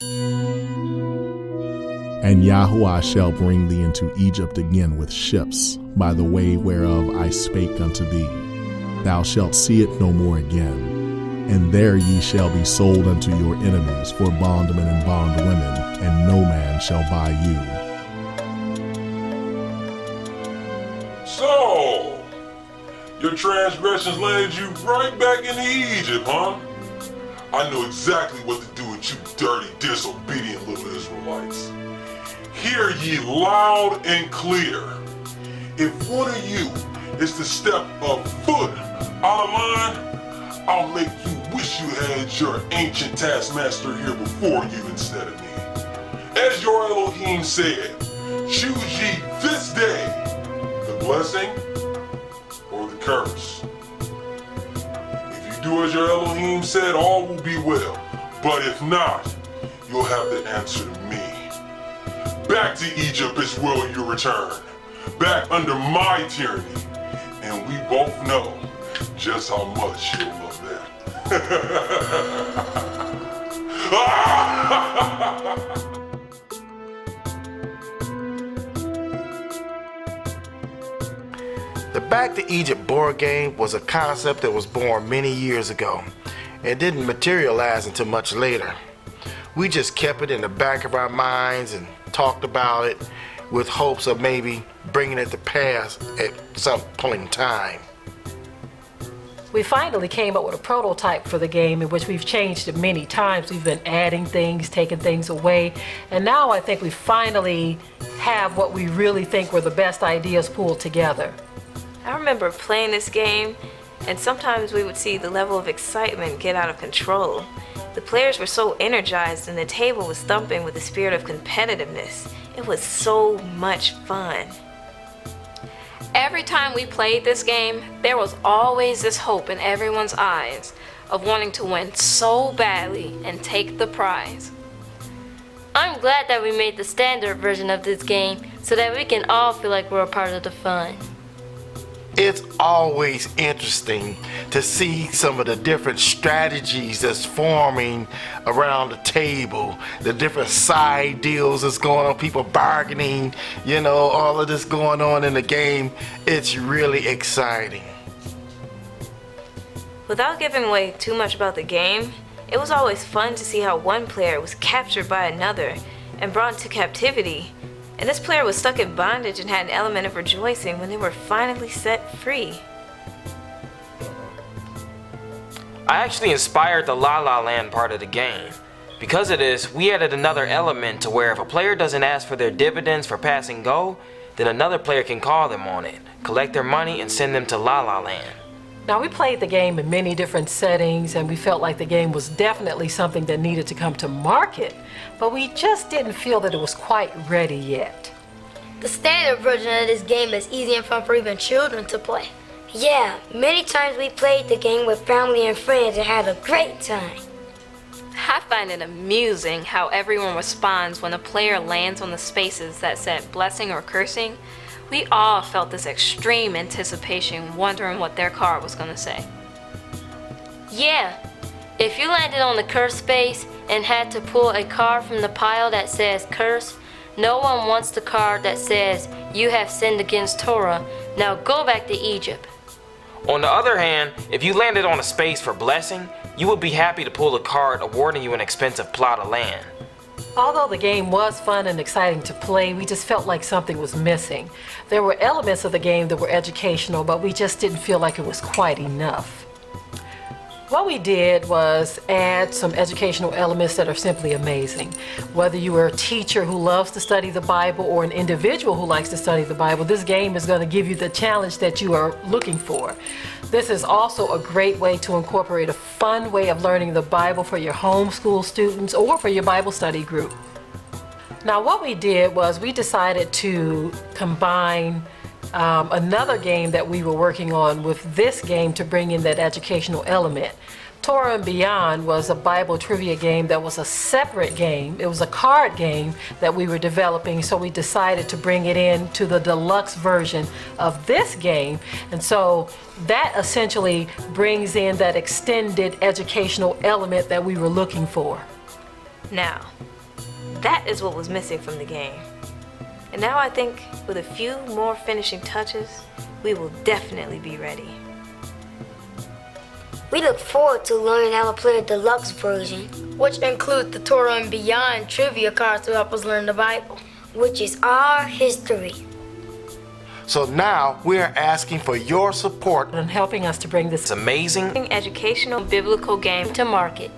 And Yahuwah shall bring thee into Egypt again with ships, by the way whereof I spake unto thee. Thou shalt see it no more again. And there ye shall be sold unto your enemies for bondmen and bondwomen, and no man shall buy you. So, your transgressions landed you right back into Egypt, huh? I know exactly what to do with you dirty, disobedient little Israelites. Hear ye loud and clear. If one of you is to step a foot out of line, I'll make you wish you had your ancient taskmaster here before you instead of me. As your Elohim said, choose ye this day the blessing or the curse. If you do as your Elohim said, all will be well. But if not, you'll have to answer to me. Back to Egypt is will you return, back under my tyranny, and we both know just how much you'll love that. The Back to Egypt board game was a concept that was born many years ago. It didn't materialize until much later. We just kept it in the back of our minds and talked about it with hopes of maybe bringing it to pass at some point in time. We finally came up with a prototype for the game in which we've changed it many times. We've been adding things, taking things away, and now I think we finally have what we really think were the best ideas pulled together. I remember playing this game, and sometimes we would see the level of excitement get out of control. The players were so energized and the table was thumping with the spirit of competitiveness. It was so much fun. Every time we played this game, there was always this hope in everyone's eyes of wanting to win so badly and take the prize. I'm glad that we made the standard version of this game so that we can all feel like we're a part of the fun. It's always interesting to see some of the different strategies that's forming around the table, the different side deals that's going on, people bargaining, all of this going on in the game. It's really exciting. Without giving away too much about the game, it was always fun to see how one player was captured by another and brought into captivity. And this player was stuck in bondage and had an element of rejoicing when they were finally set free. I actually inspired the La La Land part of the game. Because of this, we added another element to where if a player doesn't ask for their dividends for passing go, then another player can call them on it, collect their money, and send them to La La Land. Now, we played the game in many different settings, and we felt like the game was definitely something that needed to come to market, but we just didn't feel that it was quite ready yet. The standard version of this game is easy and fun for even children to play. Yeah, many times we played the game with family and friends and had a great time. I find it amusing how everyone responds when a player lands on the spaces that said blessing or cursing. We all felt this extreme anticipation, wondering what their card was going to say. Yeah, if you landed on the curse space and had to pull a card from the pile that says curse, no one wants the card that says you have sinned against Torah, now go back to Egypt. On the other hand, if you landed on a space for blessing, you would be happy to pull a card awarding you an expensive plot of land. Although the game was fun and exciting to play, we just felt like something was missing. There were elements of the game that were educational, but we just didn't feel like it was quite enough. What we did was add some educational elements that are simply amazing. Whether you are a teacher who loves to study the Bible or an individual who likes to study the Bible, this game is going to give you the challenge that you are looking for. This is also a great way to incorporate a fun way of learning the Bible for your homeschool students or for your Bible study group. Now, what we did was we decided to combine another game that we were working on with this game to bring in that educational element. Torah and Beyond was a Bible trivia game that was a separate game. It was a card game that we were developing, so we decided to bring it in to the deluxe version of this game. And so that essentially brings in that extended educational element that we were looking for. Now, that is what was missing from the game. And now I think with a few more finishing touches, we will definitely be ready. We look forward to learning how to play a deluxe version, which includes the Torah and Beyond trivia cards to help us learn the Bible, which is our history. So now we are asking for your support in helping us to bring this It's amazing Educational biblical game to market.